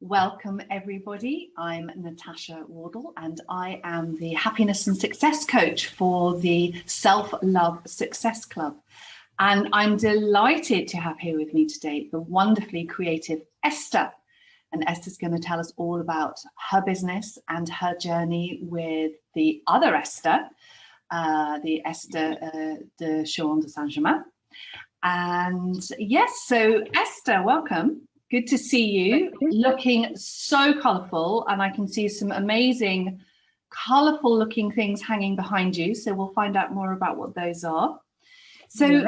Welcome everybody. I'm Natasha Wardle and I am the Happiness and Success Coach for the Self-Love Success Club. And I'm delighted to have here with me today the wonderfully creative Esther. And Esther's going to tell us all about her business and her journey with the other Esther, the Esther de Chaumont de Saint-Germain. And yes, so Esther, welcome. Good to see you, looking so colourful, and I can see some amazing colourful looking things hanging behind you. So we'll find out more about what those are. So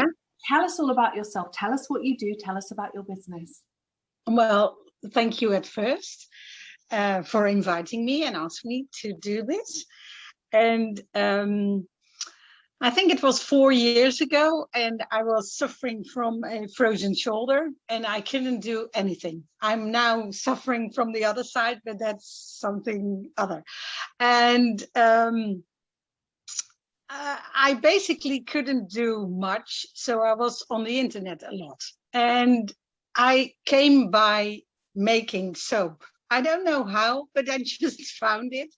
Tell us all about yourself. Tell us what you do. Tell us about your business. Well, thank you at first for inviting me and asking me to do this. And I think it was 4 years ago, and I was suffering from a frozen shoulder and I couldn't do anything. I'm now suffering from the other side, but that's something other. And I basically couldn't do much. So I was on the internet a lot. And I came by making soap. I don't know how, but I just found it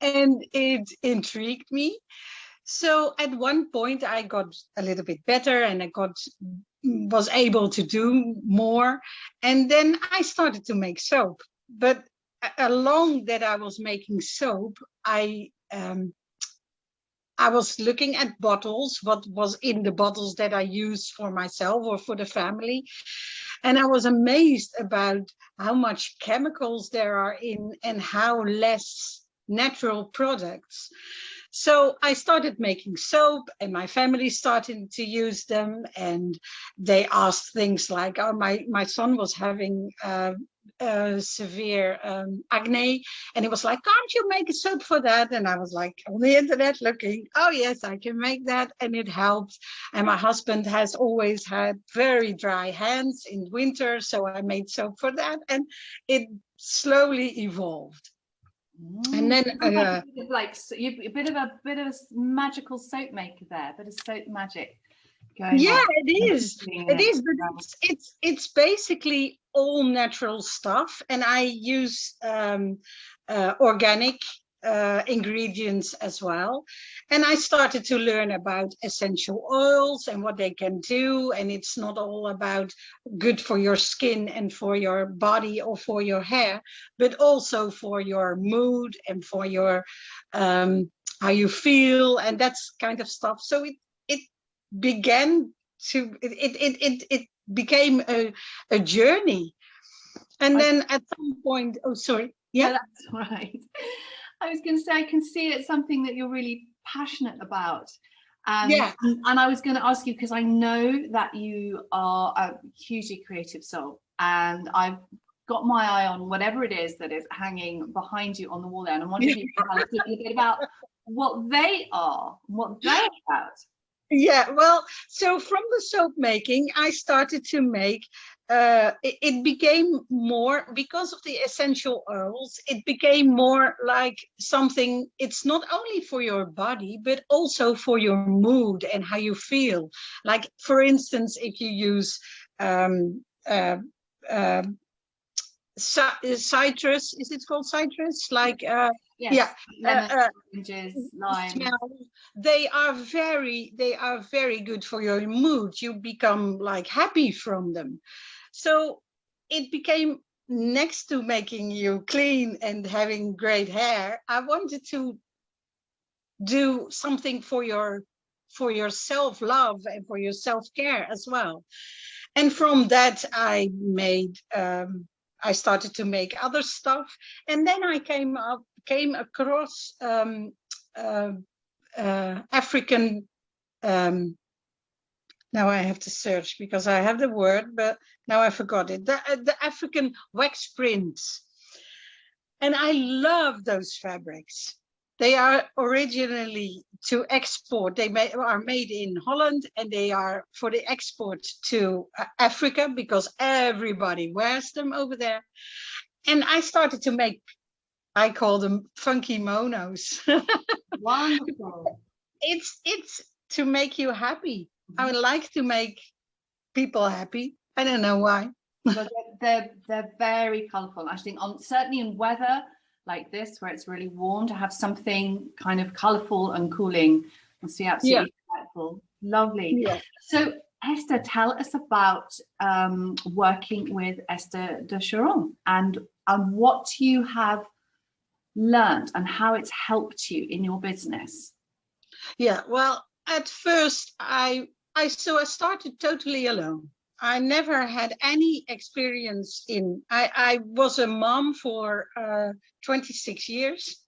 and it intrigued me. So at one point I got a little bit better and I was able to do more. And then I started to make soap. But along that I was making soap, I was looking at bottles, what was in the bottles that I used for myself or for the family. And I was amazed about how much chemicals there are in and how less natural products. So I started making soap and my family started to use them. And they asked things like, oh, my son was having severe acne, and he was like, can't you make a soap for that? And I was like on the internet looking, oh yes, I can make that, and it helped. And my husband has always had very dry hands in winter, so I made soap for that, and it slowly evolved. And then a bit of a magical soap maker there, a bit of soap magic. Yeah, it is. But it's basically all natural stuff, and I use organic ingredients as well. And I started to learn about essential oils and what they can do. And it's not all about good for your skin and for your body or for your hair, but also for your mood and for your how you feel and that's kind of stuff. So it became a journey. And then at some point, oh sorry, yeah, that's right. I was going to say, I can see it's something that you're really passionate about. And I was going to ask you, because I know that you are a hugely creative soul, and I've got my eye on whatever it is that is hanging behind you on the wall there. And I wonder if you can tell us a bit about what they are, what they're about. Yeah, well, so from the soap making, I started to make, it became more, because of the essential oils, it became more like something, it's not only for your body, but also for your mood and how you feel. Like, for instance, if you use citrus, is it called citrus? Like, yes, oranges, lime. They are very good for your mood. You become like happy from them. So it became, next to making you clean and having great hair, I wanted to do something for your self-love and for your self-care as well. And from that I made I started to make other stuff, and then I came across African. Now I have to search because I have the word, but now I forgot it. The African wax prints, and I love those fabrics. They are originally to export. They are made in Holland, and they are for the export to Africa because everybody wears them over there. And I started to make, I call them funky monos. Wonderful. It's to make you happy. I would like to make people happy. I don't know why. But they're very colourful. I think certainly in weather like this, where it's really warm, to have something kind of colourful and cooling must be absolutely delightful. Lovely. Yeah. So Esther, tell us about working with Ester de Charon and what you have learned and how it's helped you in your business. Yeah, well, at first I started totally alone. I never had any experience I was a mom for 26 years.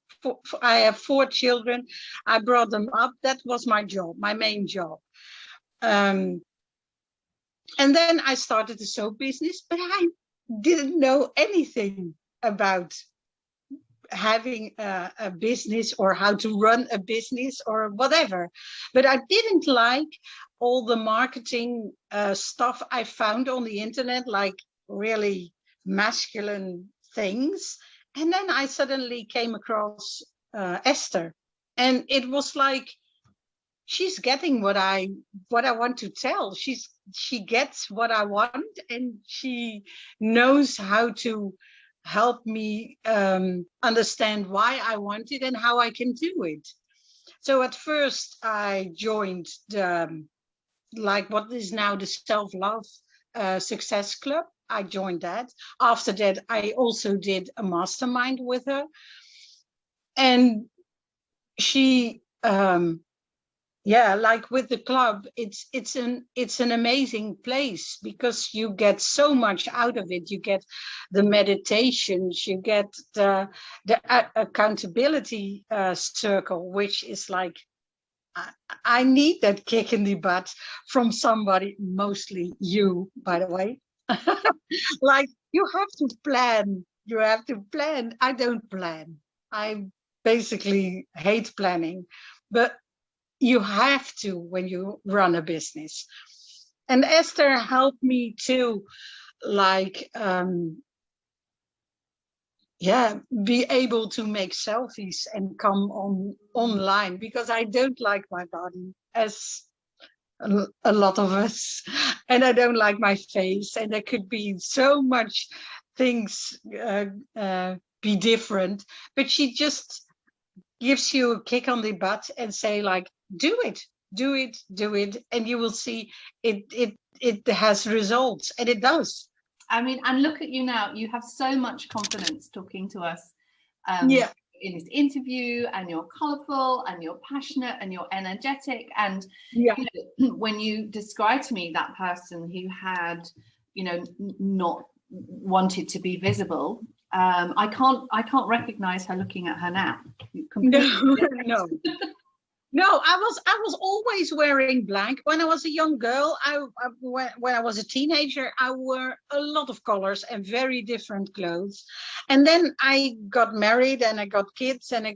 I have 4 children. I brought them up. That was my job, my main job. And then I started a soap business, but I didn't know anything about having a business or how to run a business or whatever. But I didn't like all the marketing stuff I found on the internet, like really masculine things. And then I suddenly came across Esther, and it was like, she's getting what I want to tell. She gets what I want, and she knows how to help me understand why I want it and how I can do it. So at first I joined the like what is now the Self-Love Success Club. I joined that. After that, I also did a mastermind with her, and she yeah, like with the club, it's an amazing place because you get so much out of it. You get the meditations, you get the accountability circle, which is like, I need that kick in the butt from somebody, mostly you, by the way. Like, you have to plan. You have to plan. I don't plan. I basically hate planning, but you have to when you run a business. And Esther helped me to like be able to make selfies and come online, because I don't like my body, as a lot of us, and I don't like my face, and there could be so much things be different, but she just gives you a kick on the butt and say like, do it, do it, do it, and you will see it has results, and it does. I mean, and look at you now. You have so much confidence talking to us in this interview, and you're colourful, and you're passionate, and you're energetic. And you know, when you described to me that person who had, you know, not wanted to be visible, I can't recognize her looking at her now. No, I was always wearing black. When I was a young girl, when I was a teenager, I wore a lot of colors and very different clothes. And then I got married and I got kids, and I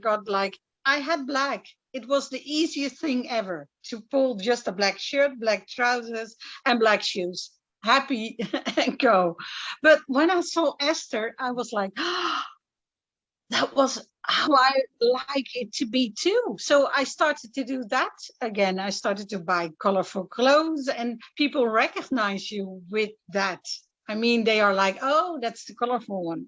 had black. It was the easiest thing ever to pull just a black shirt, black trousers, and black shoes. Happy and go. But when I saw Esther, I was like, oh, that was how I like it to be too. So I started to do that again. I started to buy colorful clothes, and people recognize you with that. I mean, they are like, oh, that's the colorful one.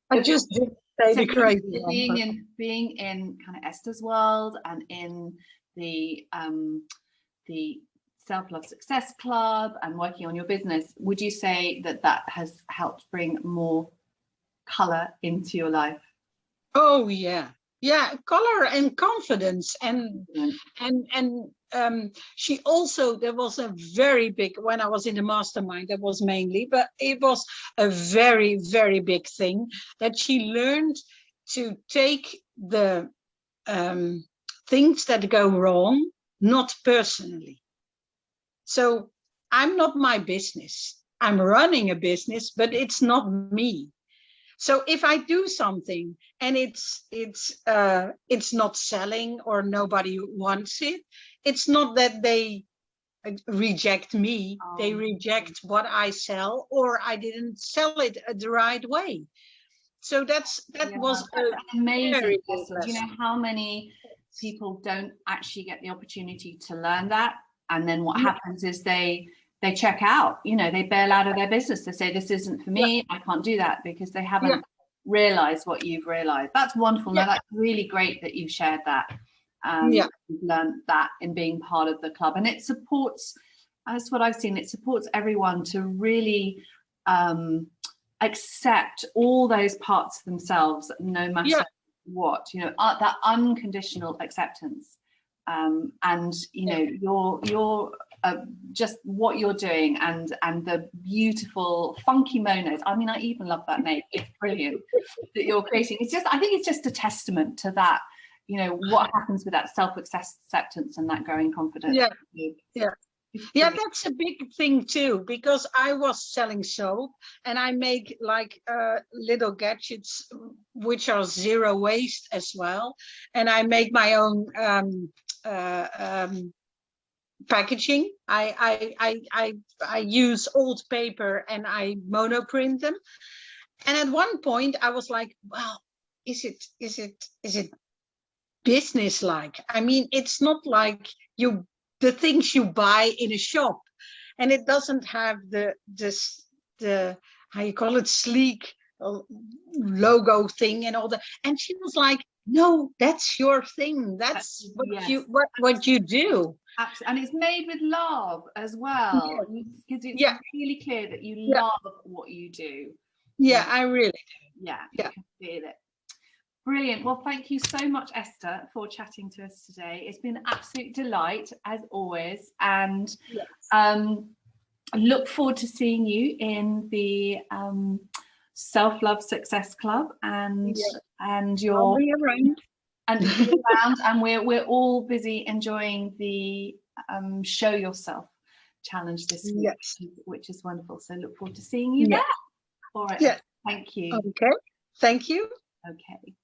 I just did say the crazy one. Being in kind of Esther's world and in the Self-Love Success Club and working on your business, would you say that has helped bring more color into your life? Oh yeah, color and confidence, and she also, there was a very big, when I was in the mastermind, that was mainly, but it was a very, very big thing that she learned to take the things that go wrong not personally. So I'm not my business. I'm running a business, but it's not me. So if I do something and it's not selling or nobody wants it, it's not that they reject me. They reject what I sell, or I didn't sell it the right way. So that was amazing. Do you know how many people don't actually get the opportunity to learn that? And then what happens is they they check out, you know, they bail out of their business. They say, this isn't for me, I can't do that, because they haven't realized what you've realized. That's wonderful. No, that's really great that you've shared that. You've learned that in being part of the club, and it supports, that's what I've seen, it supports everyone to really accept all those parts of themselves, no matter what, you know, that unconditional acceptance. And you know, you're just what you're doing, and the beautiful funky monos. I mean, I even love that name. It's brilliant that you're creating. It's just, I think it's just a testament to that, you know, what happens with that self-acceptance and that growing confidence. Yeah, that's a big thing too, because I was selling soap, and I make like little gadgets which are zero waste as well, and I make my own packaging. I use old paper and I monoprint them. And at one point I was like, well, is it business like? I mean, it's not like the things you buy in a shop, and it doesn't have the how you call it, sleek logo thing and all that. And she was like, no, that's your thing, that's what you do. Absolutely. And it's made with love as well, because it's really clear that you love what you do. I really do. You can feel it. Brilliant. Well, thank you so much, Esther, for chatting to us today. It's been an absolute delight, as always. And I look forward to seeing you in the Self-Love Success Club, and your and we're all busy enjoying the Show Yourself challenge this week, which is wonderful. So look forward to seeing you there. All right. Thank you. Okay. Thank you. Okay.